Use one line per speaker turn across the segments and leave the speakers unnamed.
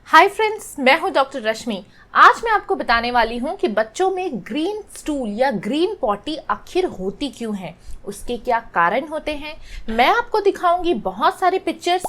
Hi friends, मैं हूं doctor रश्मि। आज मैं आपको बताने वाली हूं कि बच्चों में ग्रीन स्टूल या ग्रीन पॉटी आखिर होती क्यों है, उसके क्या कारण होते हैं। मैं आपको दिखाऊंगी बहुत सारे पिक्चर्स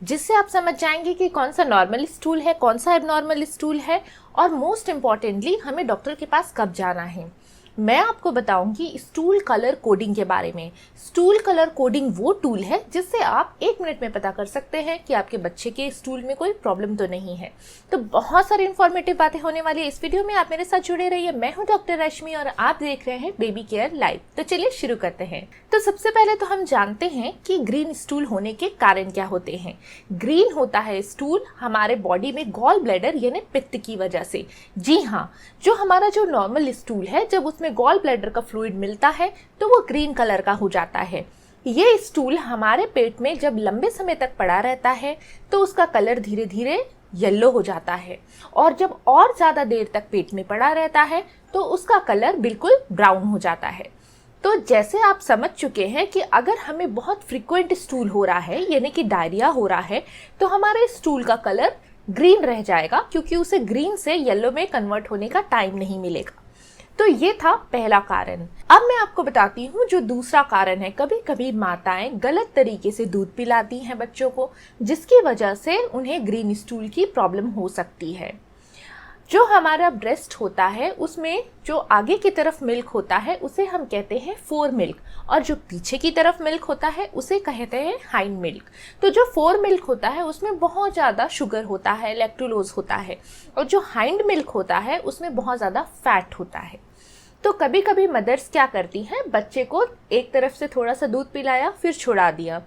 जिससे आप समझ जाएंगे कि कौन सा नॉर्मल स्टूल है, कौन सा एबनॉर्मल स्टूल है और मोस्ट इम्पॉर्टेंटली हमें डॉक्टर के पास कब जाना है। मैं आपको बताऊंगी स्टूल कलर कोडिंग के बारे में। स्टूल कलर कोडिंग वो टूल है जिससे आप 1 मिनट में पता कर सकते हैं कि आपके बच्चे के स्टूल में कोई प्रॉब्लम तो नहीं है। तो बहुत सारी इंफॉर्मेटिव बातें होने वाली है इस वीडियो में, आप मेरे साथ जुड़े रहिए। मैं हूं डॉक्टर रश्मि और आप देख रहे हैं बेबी केयर लाइव। तो चलिए शुरू करते हैं। तो सबसे पहले तो हम जानते हैं कि ग्रीन स्टूल होने के कारण क्या होते हैं। ग्रीन होता है स्टूल हमारे बॉडी में गॉल ब्लैडर यानी पित्त की वजह से। जी हाँ, जो हमारा जो नॉर्मल स्टूल है, जब उसमें गॉल ब्लैडर का फ्लूइड मिलता है तो वो ग्रीन कलर का हो जाता है। ये स्टूल हमारे पेट में जब लंबे समय तक पड़ा रहता है तो उसका कलर धीरे धीरे येलो हो जाता है, और जब और ज्यादा देर तक पेट में पड़ा रहता है तो उसका कलर बिल्कुल ब्राउन हो जाता है। तो जैसे आप समझ चुके हैं कि अगर हमें बहुत फ्रीक्वेंट स्टूल हो रहा है यानी कि डायरिया हो रहा है तो हमारे स्टूल का कलर ग्रीन रह जाएगा, क्योंकि उसे ग्रीन से येलो में कन्वर्ट होने का टाइम नहीं मिलेगा। तो ये था पहला कारण। अब मैं आपको बताती हूँ जो दूसरा कारण है। कभी कभी माताएं गलत तरीके से दूध पिलाती हैं बच्चों को, जिसकी वजह से उन्हें ग्रीन स्टूल की प्रॉब्लम हो सकती है। जो हमारा ब्रेस्ट होता है उसमें जो आगे की तरफ मिल्क होता है उसे हम कहते हैं फोर मिल्क, और जो पीछे की तरफ मिल्क होता है उसे कहते हैं हाइंड मिल्क। तो जो फोर मिल्क होता है उसमें बहुत ज़्यादा शुगर होता है, लैक्टोलोज होता है, और जो हाइंड मिल्क होता है उसमें बहुत ज़्यादा फैट होता है। तो कभी कभी मदर्स क्या करती हैं, बच्चे को एक तरफ से थोड़ा सा दूध पिलाया फिर छुड़ा दिया,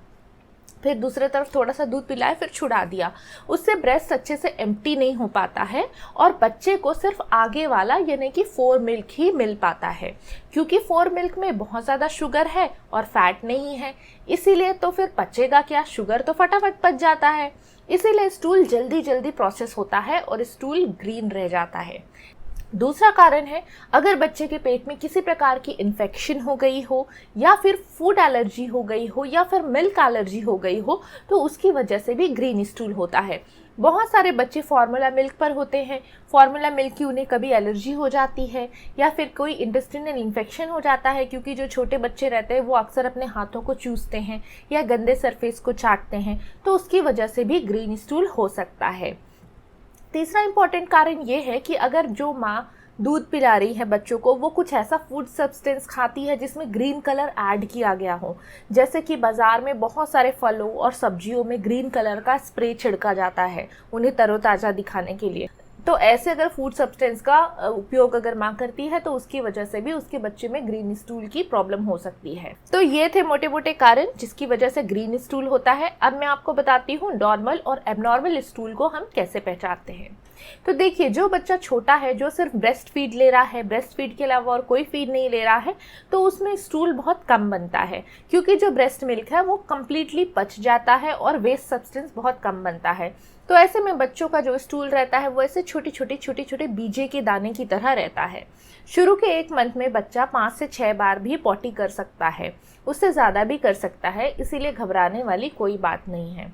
फिर दूसरी तरफ थोड़ा सा दूध पिलाया फिर छुड़ा दिया। उससे ब्रेस्ट अच्छे से एम्प्टी नहीं हो पाता है और बच्चे को सिर्फ आगे वाला यानी कि फोर मिल्क ही मिल पाता है, क्योंकि फोर मिल्क में बहुत ज़्यादा शुगर है और फैट नहीं है। इसीलिए तो फिर पचेगा क्या, शुगर तो फटाफट पच जाता है। इसीलिए स्टूल जल्दी जल्दी प्रोसेस होता है और स्टूल ग्रीन रह जाता है। दूसरा कारण है, अगर बच्चे के पेट में किसी प्रकार की इन्फेक्शन हो गई हो, या फिर फूड एलर्जी हो गई हो, या फिर मिल्क एलर्जी हो गई हो, तो उसकी वजह से भी ग्रीन स्टूल होता है। बहुत सारे बच्चे फार्मूला मिल्क पर होते हैं। फार्मूला मिल्क की उन्हें कभी एलर्जी हो जाती है या फिर कोई इंटेस्टाइनल इन्फेक्शन हो जाता है, क्योंकि जो छोटे बच्चे रहते हैं वो अक्सर अपने हाथों को चूसते हैं या गंदे सरफेस को चाटते हैं, तो उसकी वजह से भी ग्रीन स्टूल हो सकता है। तीसरा इंपॉर्टेंट कारण ये है कि अगर जो माँ दूध पिला रही है बच्चों को, वो कुछ ऐसा फूड सब्सटेंस खाती है जिसमें ग्रीन कलर ऐड किया गया हो, जैसे कि बाजार में बहुत सारे फलों और सब्जियों में ग्रीन कलर का स्प्रे छिड़का जाता है उन्हें तरोताज़ा दिखाने के लिए। तो ऐसे अगर फूड सब्सटेंस का उपयोग अगर माँ करती है तो उसकी वजह से भी उसके बच्चे में ग्रीन स्टूल की प्रॉब्लम हो सकती है। तो ये थे मोटे मोटे कारण जिसकी वजह से ग्रीन स्टूल होता है। अब मैं आपको बताती हूँ नॉर्मल और एबनॉर्मल स्टूल को हम कैसे पहचानते हैं। तो देखिए, जो बच्चा छोटा है, जो सिर्फ ब्रेस्ट फीड ले रहा है, ब्रेस्ट फीड के अलावा और कोई फीड नहीं ले रहा है, तो उसमें स्टूल बहुत कम बनता है, क्योंकि जो ब्रेस्ट मिल्क है वो कम्प्लीटली पच जाता है और वेस्ट सब्सटेंस बहुत कम बनता है। तो ऐसे में बच्चों का जो स्टूल रहता है वो ऐसे छोटे छोटे बीजे के दाने की तरह रहता है। शुरू के 1 मंथ में बच्चा 5 से 6 बार भी पॉटी कर सकता है, उससे ज़्यादा भी कर सकता है, इसीलिए घबराने वाली कोई बात नहीं है।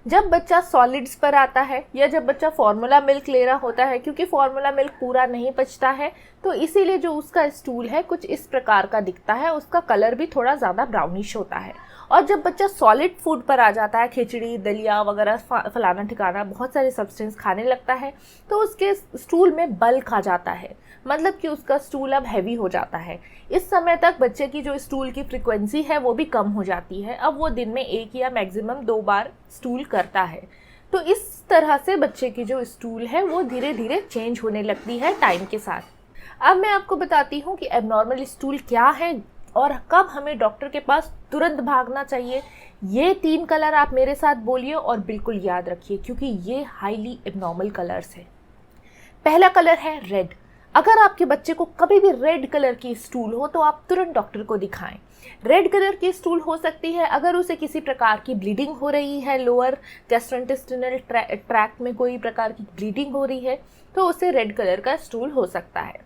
जब बच्चा सॉलिड्स पर आता है या जब बच्चा फार्मूला मिल्क ले रहा होता है, क्योंकि फार्मूला मिल्क पूरा नहीं पचता है, तो इसीलिए जो उसका स्टूल है कुछ इस प्रकार का दिखता है, उसका कलर भी थोड़ा ज़्यादा ब्राउनिश होता है। और जब बच्चा सॉलिड फूड पर आ जाता है, खिचड़ी दलिया वगैरह फलाना ठिकाना बहुत सारे सब्सटेंस खाने लगता है, तो उसके स्टूल में बल्क आ जाता है, मतलब कि उसका स्टूल अब हैवी हो जाता है। इस समय तक बच्चे की जो स्टूल की फ्रिक्वेंसी है वो भी कम हो जाती है। अब वो दिन में 1 या मैक्सिमम 2 बार स्टूल करता है। तो इस तरह से बच्चे की जो स्टूल है वो धीरे धीरे चेंज होने लगती है टाइम के साथ। अब मैं आपको बताती हूँ कि एबनॉर्मल स्टूल क्या है और कब हमें डॉक्टर के पास तुरंत भागना चाहिए। ये 3 कलर आप मेरे साथ बोलिए और बिल्कुल याद रखिए, क्योंकि ये हाईली एबनॉर्मल कलर्स है। पहला कलर है रेड। अगर आपके बच्चे को कभी भी रेड कलर की स्टूल हो तो आप तुरंत डॉक्टर को दिखाएं। रेड कलर की स्टूल हो सकती है अगर उसे किसी प्रकार की ब्लीडिंग हो रही है, लोअर गैस्ट्रोइंटेस्टाइनल ट्रैक्ट में कोई प्रकार की ब्लीडिंग हो रही है, तो उसे रेड कलर का स्टूल हो सकता है।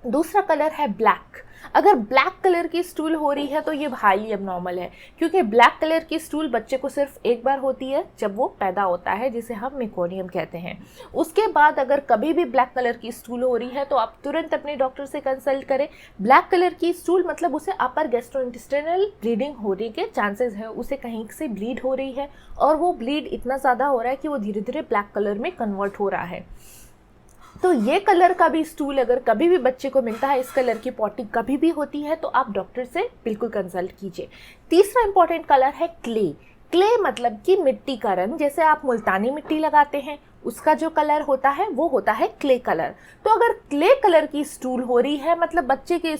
दूसरा कलर है ब्लैक। अगर ब्लैक कलर की स्टूल हो रही है तो ये हाईली एबनॉर्मल है, क्योंकि ब्लैक कलर की स्टूल बच्चे को सिर्फ एक बार होती है जब वो पैदा होता है, जिसे हम मेकोनियम कहते हैं। उसके बाद अगर कभी भी ब्लैक कलर की स्टूल हो रही है तो आप तुरंत अपने डॉक्टर से कंसल्ट करें। ब्लैक कलर की स्टूल मतलब उसे अपर गैस्ट्रोइंटेस्टाइनल ब्लीडिंग होने के चांसेस है, उसे कहीं से ब्लीड हो रही है और वो ब्लीड इतना ज़्यादा हो रहा है कि वो धीरे धीरे ब्लैक कलर में कन्वर्ट हो रहा है। तो ये कलर का भी स्टूल अगर कभी भी बच्चे को मिलता है, इस कलर की पॉटी कभी भी होती है, तो आप डॉक्टर से बिल्कुल कंसल्ट कीजिए। तीसरा इंपॉर्टेंट कलर है क्ले। क्ले मतलब कि मिट्टी का रंग, जैसे आप मुल्तानी मिट्टी लगाते हैं उसका जो कलर होता है वो होता है क्ले कलर। तो अगर क्ले कलर की स्टूल हो रही है, मतलब बच्चे के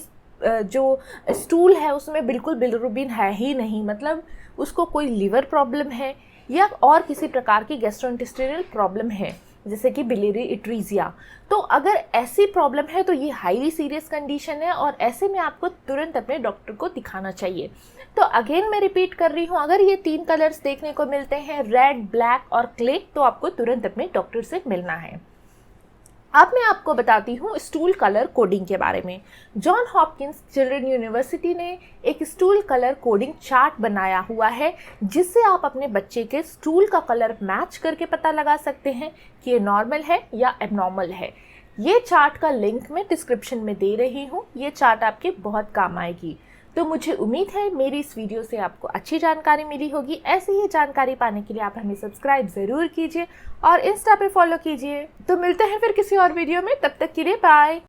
जो स्टूल है उसमें बिल्कुल बिलिरुबिन है ही नहीं, मतलब उसको कोई लीवर प्रॉब्लम है या और किसी प्रकार की गैस्ट्रोइंटेस्टाइनल प्रॉब्लम है, जैसे कि बिलियरी इट्रीजिया, तो अगर ऐसी प्रॉब्लम है तो ये हाईली सीरियस कंडीशन है और ऐसे में आपको तुरंत अपने डॉक्टर को दिखाना चाहिए। तो अगेन मैं रिपीट कर रही हूँ, अगर ये 3 कलर्स देखने को मिलते हैं, रेड, ब्लैक और क्ले, तो आपको तुरंत अपने डॉक्टर से मिलना है। अब मैं आपको बताती हूँ स्टूल कलर कोडिंग के बारे में। जॉन हॉपकिंस चिल्ड्रन यूनिवर्सिटी ने एक स्टूल कलर कोडिंग चार्ट बनाया हुआ है, जिससे आप अपने बच्चे के स्टूल का कलर मैच करके पता लगा सकते हैं कि ये नॉर्मल है या एबनॉर्मल है। ये चार्ट का लिंक मैं डिस्क्रिप्शन में दे रही हूँ, ये चार्ट आपके बहुत काम आएगी। तो मुझे उम्मीद है मेरी इस वीडियो से आपको अच्छी जानकारी मिली होगी। ऐसे ही जानकारी पाने के लिए आप हमें सब्सक्राइब ज़रूर कीजिए और इंस्टा पे फॉलो कीजिए। तो मिलते हैं फिर किसी और वीडियो में, तब तक के लिए बाय।